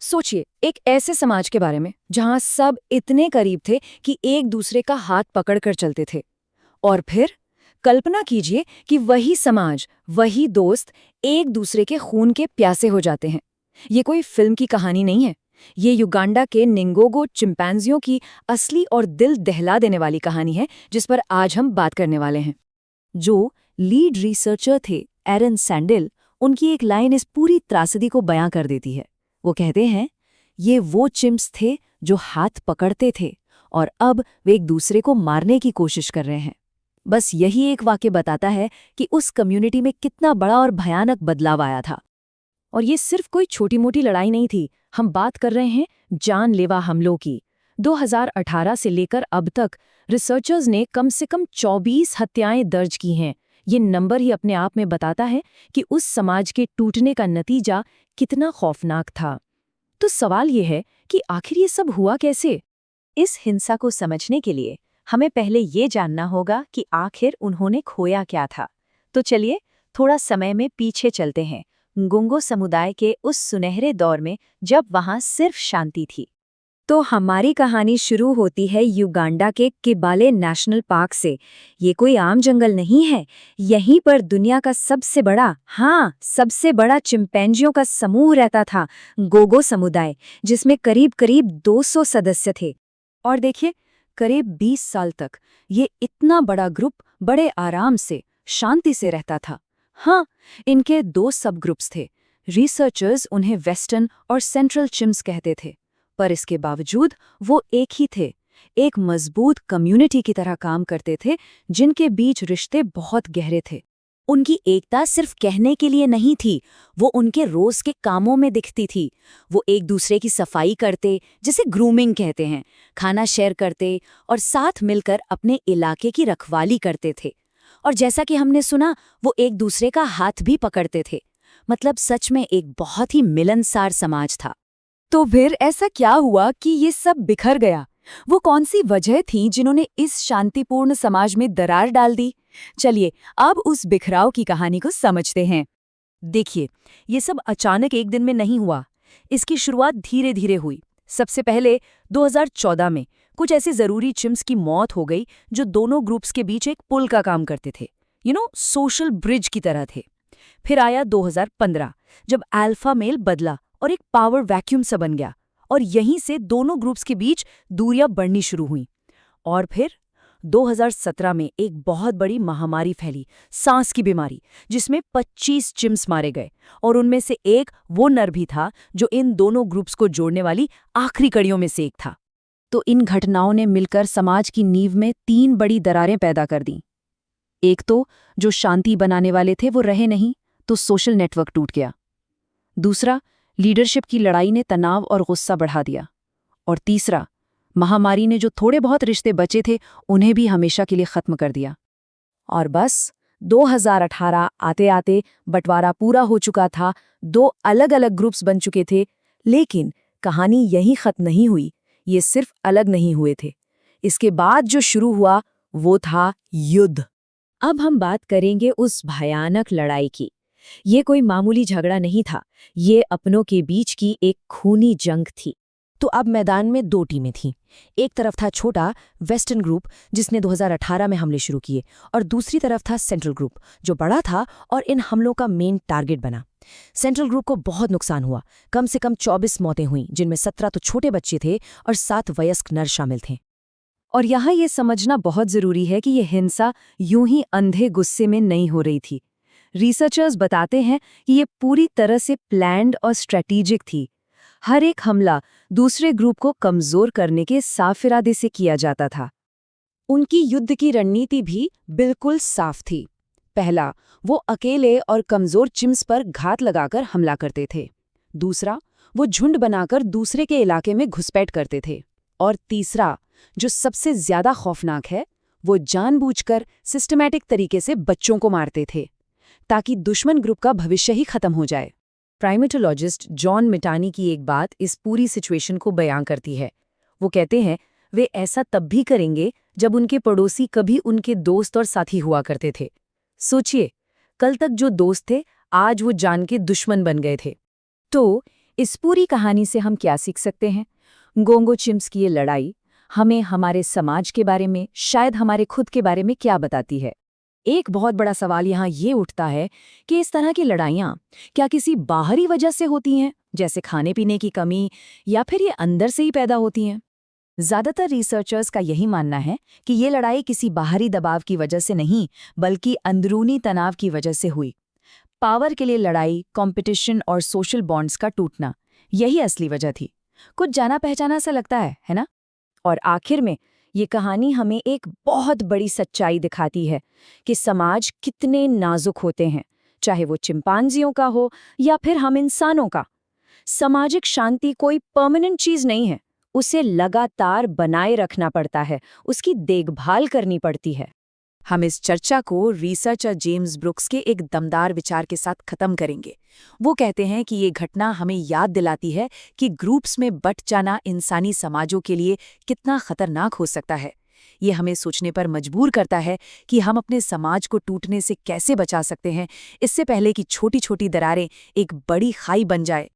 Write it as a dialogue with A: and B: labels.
A: सोचिए एक ऐसे समाज के बारे में जहां सब इतने करीब थे कि एक दूसरे का हाथ पकड़कर चलते थे। और फिर कल्पना कीजिए कि वही समाज, वही दोस्त एक दूसरे के खून के प्यासे हो जाते हैं। ये कोई फिल्म की कहानी नहीं है। ये युगांडा के निंगोगो चिंपैंजियों की असली और दिल दहला देने वाली कहानी है, जिस पर आज हम बात करने वाले हैं। जो लीड रिसर्चर थे, एरन सैंडल, उनकी एक लाइन इस पूरी त्रासदी को बयां कर देती है। वो कहते हैं, ये वो चिम्प्स थे जो हाथ पकड़ते थे और अब वे एक दूसरे को मारने की कोशिश कर रहे हैं। बस यही एक वाक्य बताता है कि उस कम्युनिटी में कितना बड़ा और भयानक बदलाव आया था। और ये सिर्फ कोई छोटी मोटी लड़ाई नहीं थी। हम बात कर रहे हैं जानलेवा हमलों की। 2018 से लेकर अब तक रिसर्चर्स ने कम से कम 24 हत्याएं दर्ज की हैं। ये नंबर ही अपने आप में बताता है कि उस समाज के टूटने का नतीजा कितना खौफनाक था। तो सवाल ये है कि आखिर ये सब हुआ कैसे?
B: इस हिंसा को समझने के लिए हमें पहले ये जानना होगा कि आखिर उन्होंने खोया क्या था। तो चलिए थोड़ा समय में पीछे चलते हैं, गुंगो समुदाय के उस सुनहरे दौर में जब वहां सिर्फ शांति थी।
A: तो हमारी कहानी शुरू होती है युगांडा के किबाले नेशनल पार्क से। ये कोई आम जंगल नहीं है। यहीं पर दुनिया का सबसे बड़ा चिंपैंजियों का समूह रहता था, गोगो समुदाय, जिसमें करीब करीब 200 सदस्य थे। और देखिए, करीब 20 साल तक ये इतना बड़ा ग्रुप बड़े आराम से, शांति से रहता था। हाँ, इनके 2 सब ग्रुप्स थे। रिसर्चर्स उन्हें वेस्टर्न और सेंट्रल चिम्प्स कहते थे, पर इसके बावजूद वो एक ही थे। एक मजबूत कम्युनिटी की तरह काम करते थे, जिनके बीच रिश्ते बहुत गहरे थे। उनकी एकता सिर्फ कहने के लिए नहीं थी, वो उनके रोज के कामों में दिखती थी। वो एक दूसरे की सफाई करते, जिसे ग्रूमिंग कहते हैं, खाना शेयर करते और साथ मिलकर अपने इलाके की रखवाली करते थे। और जैसा कि हमने सुना, वो एक दूसरे का हाथ भी पकड़ते थे। मतलब सच में एक बहुत ही मिलनसार समाज था। तो फिर ऐसा क्या हुआ कि ये सब बिखर गया? वो कौन सी वजह थी जिन्होंने इस शांतिपूर्ण समाज में दरार डाल दी? चलिए अब उस बिखराव की कहानी को समझते हैं। देखिए, ये सब अचानक एक दिन में नहीं हुआ। इसकी शुरुआत धीरे धीरे हुई। सबसे पहले 2014 में कुछ ऐसे जरूरी चिम्प्स की मौत हो गई जो दोनों ग्रुप्स के बीच एक पुल का काम करते थे। सोशल ब्रिज की तरह थे। फिर आया 2015, जब अल्फा मेल बदला और एक पावर वैक्यूम सा बन गया, और यहीं से दोनों ग्रुप्स के बीच दूरियां बढ़नी शुरू हुईं। और फिर 2017 में एक बहुत बड़ी महामारी फैली, सांस की बीमारी, जिसमें 25 चिम्प्स मारे गए, और उनमें से एक वो नर भी था जो इन दोनों ग्रुप्स को जोड़ने वाली आखिरी कड़ियों में से एक था। तो इन घटनाओं ने मिलकर समाज की नींव में 3 बड़ी दरारें पैदा कर दी। एक तो जो शांति बनाने वाले थे वो रहे नहीं, तो सोशल नेटवर्क टूट गया। दूसरा, लीडरशिप की लड़ाई ने तनाव और गुस्सा बढ़ा दिया। और तीसरा, महामारी ने जो थोड़े बहुत रिश्ते बचे थे उन्हें भी हमेशा के लिए खत्म कर दिया। और बस 2018 आते आते बंटवारा पूरा हो चुका था। 2 अलग अलग ग्रुप्स बन चुके थे। लेकिन कहानी यहीं खत्म नहीं हुई। ये सिर्फ अलग नहीं हुए थे। इसके बाद जो शुरू हुआ वो था युद्ध। अब हम बात करेंगे उस भयानक लड़ाई की। ये कोई मामूली झगड़ा नहीं था, ये अपनों के बीच की एक खूनी जंग थी। तो अब मैदान में 2 टीमें थीं। एक तरफ था छोटा वेस्टर्न ग्रुप, जिसने 2018 में हमले शुरू किए, और दूसरी तरफ था सेंट्रल ग्रुप, जो बड़ा था और इन हमलों का मेन टारगेट बना। सेंट्रल ग्रुप को बहुत नुकसान हुआ। कम से कम 24 मौतें हुईं, जिनमें 17 तो छोटे बच्चे थे और 7 वयस्क नर शामिल थे। और यहाँ ये समझना बहुत जरूरी है कि ये हिंसा यूं ही अंधे गुस्से में नहीं हो रही थी। रिसर्चर्स बताते हैं कि ये पूरी तरह से प्लान्ड और स्ट्रेटेजिक थी। हर एक हमला दूसरे ग्रुप को कमजोर करने के साफ इरादे से किया जाता था। उनकी युद्ध की रणनीति भी बिल्कुल साफ थी। पहला, वो अकेले और कमजोर चिम्प्स पर घात लगाकर हमला करते थे। दूसरा, वो झुंड बनाकर दूसरे के इलाके में घुसपैठ करते थे। और तीसरा, जो सबसे ज्यादा खौफनाक है, वो जानबूझकर सिस्टमैटिक तरीके से बच्चों को मारते थे, ताकि दुश्मन ग्रुप का भविष्य ही खत्म हो जाए। प्राइमेटोलॉजिस्ट जॉन मिटानी की एक बात इस पूरी सिचुएशन को बयां करती है। वो कहते हैं, वे ऐसा तब भी करेंगे जब उनके पड़ोसी कभी उनके दोस्त और साथी हुआ करते थे। सोचिए, कल तक जो दोस्त थे, आज वो जान के दुश्मन बन गए थे। तो
B: इस पूरी कहानी से हम क्या सीख सकते हैं? गोंगो चिम्स की ये लड़ाई हमें हमारे समाज के बारे में, शायद हमारे खुद के बारे में क्या बताती है? एक बहुत बड़ा सवाल यहाँ ये उठता है कि इस तरह की लड़ाइयाँ क्या किसी बाहरी वजह से होती हैं, जैसे खाने पीने की कमी, या फिर ये अंदर से ही पैदा होती हैं? ज्यादातर रिसर्चर्स का यही मानना है कि ये लड़ाई किसी बाहरी दबाव की वजह से नहीं, बल्कि अंदरूनी तनाव की वजह से हुई। पावर के लिए लड़ाई, कंपटीशन और सोशल बॉन्ड्स का टूटना, यही असली वजह थी। कुछ जाना पहचाना सा लगता है ना? और आखिर में ये कहानी हमें एक बहुत बड़ी सच्चाई दिखाती है कि समाज कितने नाजुक होते हैं, चाहे वो चिंपांजियों का हो या फिर हम इंसानों का। सामाजिक शांति कोई परमानेंट चीज नहीं है, उसे लगातार बनाए रखना पड़ता है, उसकी देखभाल करनी पड़ती है।
C: हम इस चर्चा को रिसर्चर जेम्स ब्रुक्स के एक दमदार विचार के साथ खत्म करेंगे। वो कहते हैं कि ये घटना हमें याद दिलाती है कि ग्रुप्स में बट जाना इंसानी समाजों के लिए कितना खतरनाक हो सकता है। ये हमें सोचने पर मजबूर करता है कि हम अपने समाज को टूटने से कैसे बचा सकते हैं, इससे पहले कि छोटी छोटी दरारें एक बड़ी खाई बन जाए।